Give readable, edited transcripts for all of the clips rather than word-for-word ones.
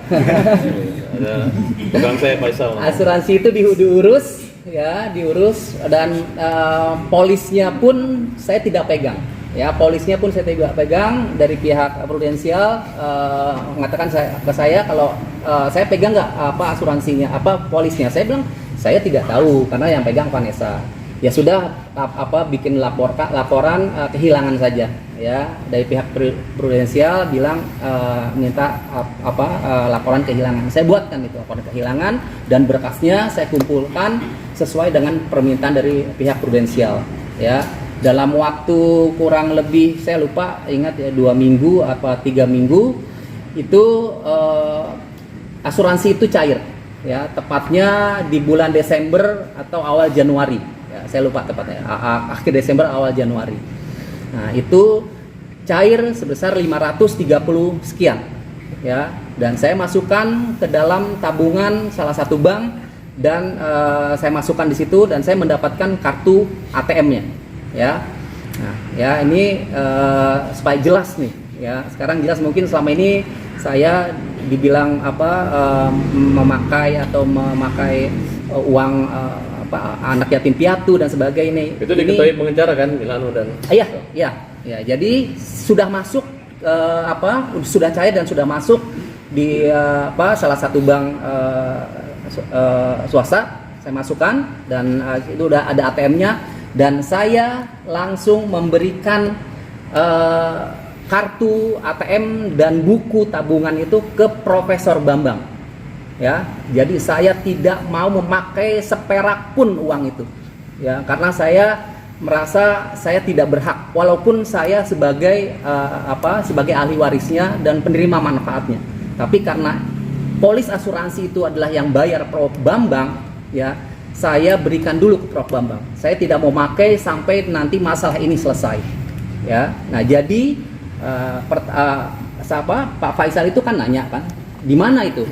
Ada pegang saya Faisal. Asuransi itu diurus dan polisnya pun saya tidak pegang. Ya, polisnya pun saya tidak pegang. Dari pihak Prudensial mengatakan ke saya kalau saya pegang nggak apa asuransinya, apa polisnya. Saya bilang saya tidak tahu karena yang pegang Vanessa. Ya sudah bikin laporan kehilangan saja. Ya, dari pihak Prudensial bilang minta laporan kehilangan. Saya buatkan itu laporan kehilangan dan berkasnya saya kumpulkan sesuai dengan permintaan dari pihak Prudensial. Ya. Dalam waktu kurang lebih saya lupa ingat ya 2 minggu apa 3 minggu itu asuransi itu cair ya, tepatnya di bulan Desember atau awal Januari ya, saya lupa tepatnya akhir Desember awal Januari. Nah itu cair sebesar 530 sekian ya, dan saya masukkan ke dalam tabungan salah satu bank dan saya masukkan di situ dan saya mendapatkan kartu ATM-nya. Ya, nah, ya ini supaya jelas nih, ya sekarang jelas. Mungkin selama ini saya dibilang memakai uang anak yatim piatu dan sebagainya. Itu diketahui pengecara kan, Milano dan. Iya. Jadi sudah masuk sudah cair dan sudah masuk di salah satu bank swasta. Saya masukkan dan itu udah ada ATM-nya. Dan saya langsung memberikan kartu ATM dan buku tabungan itu ke Profesor Bambang. Ya, jadi saya tidak mau memakai seperak pun uang itu. Ya, karena saya merasa saya tidak berhak, walaupun saya sebagai sebagai ahli warisnya dan penerima manfaatnya. Tapi karena polis asuransi itu adalah yang bayar Prof Bambang, ya. Saya berikan dulu ke Prof Bambang. Saya tidak mau pakai sampai nanti masalah ini selesai. Ya, nah jadi Pak Faisal itu kan nanya kan, di mana itu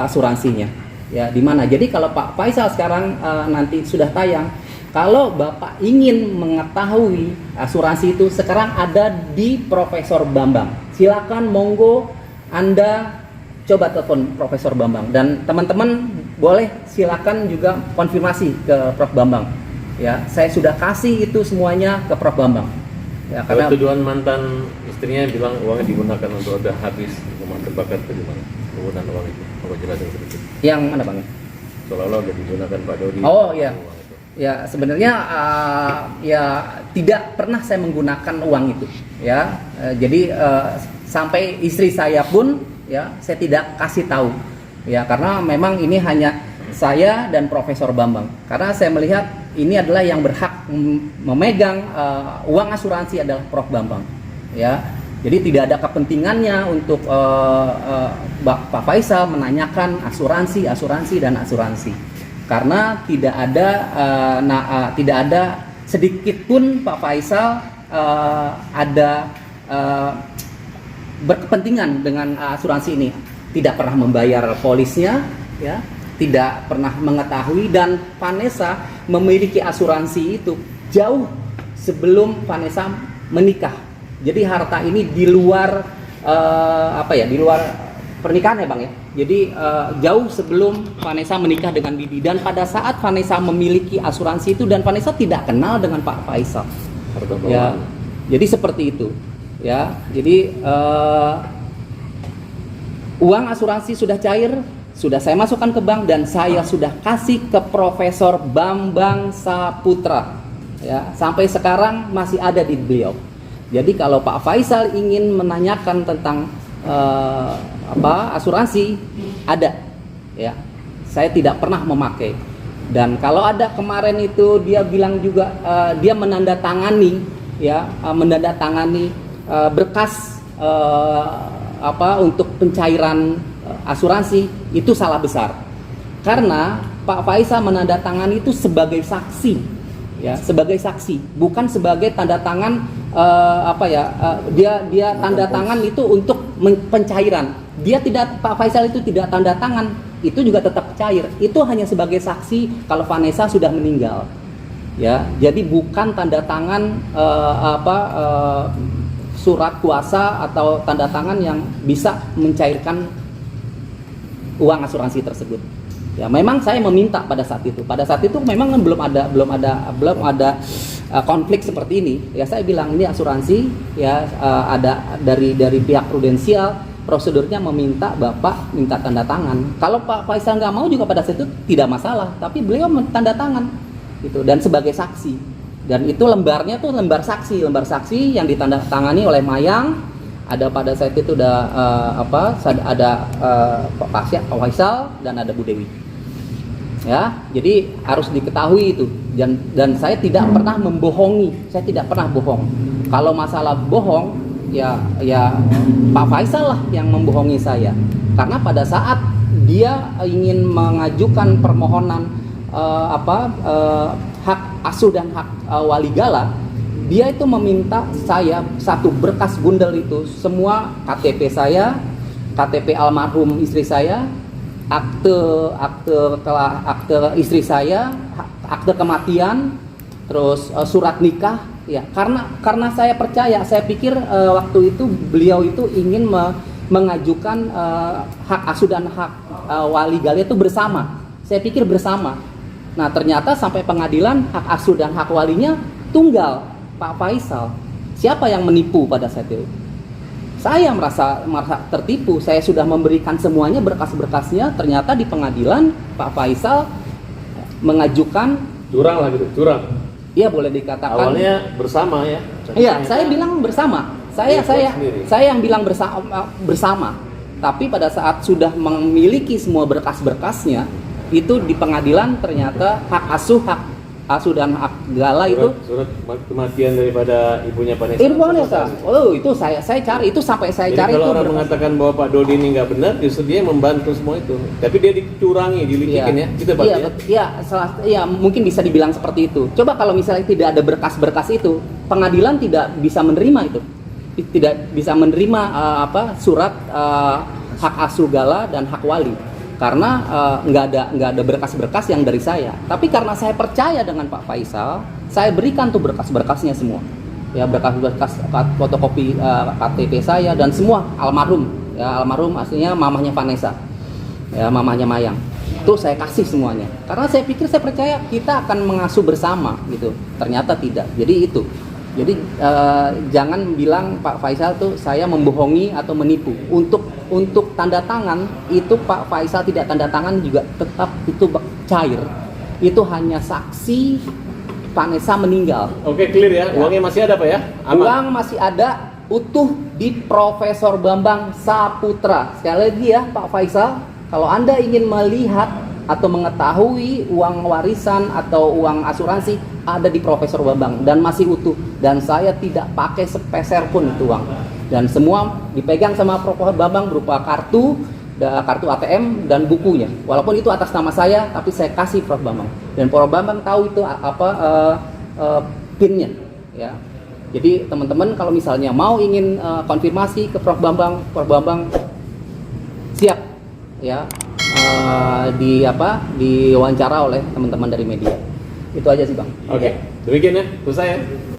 asuransinya? Ya, di mana? Jadi kalau Pak Faisal sekarang nanti sudah tayang, kalau Bapak ingin mengetahui asuransi itu sekarang ada di Profesor Bambang. Silakan monggo Anda coba telepon Profesor Bambang dan teman-teman boleh silakan juga konfirmasi ke Prof Bambang. Ya, saya sudah kasih itu semuanya ke Prof Bambang. Ya, karena tujuan mantan istrinya bilang uangnya digunakan untuk ada habis rumah terbakar itu gimana? Penggunaan uang itu, apa jelasin sedikit? Yang mana Bang? Seolah-olah udah digunakan Pak Dodi. Oh iya. Ya sebenarnya ya tidak pernah saya menggunakan uang itu. Ya, jadi sampai istri saya pun ya saya tidak kasih tahu. Ya, karena memang ini hanya saya dan Profesor Bambang. Karena saya melihat ini adalah yang berhak memegang uang asuransi adalah Prof Bambang. Ya, jadi tidak ada kepentingannya untuk Pak Faisal menanyakan asuransi karena tidak ada sedikit pun Pak Faisal ada berkepentingan dengan asuransi ini. Tidak pernah membayar polisnya, ya, tidak pernah mengetahui, dan Vanessa memiliki asuransi itu jauh sebelum Vanessa menikah. Jadi harta ini di luar di luar pernikahan ya Bang ya. Jadi jauh sebelum Vanessa menikah dengan Bibi, dan pada saat Vanessa memiliki asuransi itu dan Vanessa tidak kenal dengan Pak Faisal. Ya, jadi seperti itu. Ya, jadi uang asuransi sudah cair, sudah saya masukkan ke bank dan saya sudah kasih ke Profesor Bambang Saputra. Ya, sampai sekarang masih ada di beliau. Jadi kalau Pak Faisal ingin menanyakan tentang asuransi, ada. Ya, saya tidak pernah memakai. Dan kalau ada kemarin itu dia bilang juga dia menandatangani berkas untuk pencairan asuransi, itu salah besar. Karena Pak Faisal menandatangani itu sebagai saksi, ya, sebagai saksi, bukan sebagai tanda tangan dia tanda tangan itu untuk pencairan. Pak Faisal itu tidak tanda tangan, itu juga tetap cair. Itu hanya sebagai saksi kalau Vanessa sudah meninggal. Ya, jadi bukan tanda tangan surat kuasa atau tanda tangan yang bisa mencairkan uang asuransi tersebut. Ya, memang saya meminta pada saat itu. Pada saat itu memang kan belum ada konflik seperti ini. Ya saya bilang ini asuransi ya, ada dari pihak prudensial, prosedurnya meminta Bapak minta tanda tangan. Kalau Pak Faisal nggak mau juga pada saat itu tidak masalah, tapi beliau tanda tangan gitu dan sebagai saksi. Dan itu lembarnya tuh lembar saksi yang ditandatangani oleh Mayang. Ada pada saat itu ada Pak Faisal dan ada Bu Dewi. Ya, jadi harus diketahui itu. Dan saya tidak pernah membohongi, saya tidak pernah bohong. Kalau masalah bohong, ya Pak Faisal lah yang membohongi saya. Karena pada saat dia ingin mengajukan permohonan hak asuh dan hak waligala, dia itu meminta saya satu berkas bundel itu, semua KTP saya, KTP almarhum istri saya, akte istri saya, akte kematian, terus surat nikah. Ya, karena saya percaya, saya pikir waktu itu beliau itu ingin mengajukan hak asuh dan hak waligala itu bersama. Saya pikir bersama. Nah ternyata sampai pengadilan hak asuh dan hak walinya tunggal, Pak Faisal. Siapa yang menipu pada saat itu? Saya merasa tertipu. Saya sudah memberikan semuanya berkas-berkasnya. Ternyata di pengadilan Pak Faisal mengajukan curang lah gitu, curang. Iya boleh dikatakan. Awalnya bersama ya. Iya, saya bilang bersama. Saya yang bilang bersama. Tapi pada saat sudah memiliki semua berkas-berkasnya, itu di pengadilan ternyata hak asuh dan hak gala itu surat kematian daripada ibunya Vanessa. Ibu Vanessa. Oh, itu saya cari, itu sampai saya Jadi cari kalau itu. orang mengatakan bahwa Pak Dodi ini nggak benar, justru dia membantu semua itu. Tapi dia dicurangi, dilicikin ya. Kita Iya, mungkin bisa dibilang seperti itu. Coba kalau misalnya tidak ada berkas-berkas itu, pengadilan tidak bisa menerima itu. Tidak bisa menerima surat hak asuh gala dan hak wali. Karena nggak ada berkas-berkas yang dari saya. Tapi karena saya percaya dengan Pak Faisal, saya berikan tuh berkas-berkasnya semua. Ya, berkas-berkas fotokopi KTP saya dan semua almarhum. Ya, almarhum aslinya mamahnya Vanessa. Ya, mamahnya Mayang. Itu saya kasih semuanya. Karena saya pikir, saya percaya kita akan mengasuh bersama gitu. Ternyata tidak. Jadi itu. Jadi jangan bilang Pak Faisal tuh saya membohongi atau menipu. Untuk tanda tangan itu Pak Faisal tidak tanda tangan juga tetap itu cair. Itu hanya saksi Vanessa meninggal. Oke, clear ya. Uangnya masih ada Pak ya? Aman. Uang masih ada utuh di Profesor Bambang Saputra. Sekali lagi ya Pak Faisal, kalau Anda ingin melihat atau mengetahui uang warisan atau uang asuransi, ada di Profesor Bambang dan masih utuh, dan saya tidak pakai sepeser pun itu uang, dan semua dipegang sama Profesor Bambang berupa kartu ATM dan bukunya. Walaupun itu atas nama saya, tapi saya kasih Prof Bambang, dan Prof Bambang tahu itu pinnya ya. Jadi teman-teman kalau misalnya mau ingin konfirmasi ke Prof Bambang siap ya, diwawancara oleh teman-teman dari media. Itu aja sih Bang. Oke, demikian ya, selesai ya.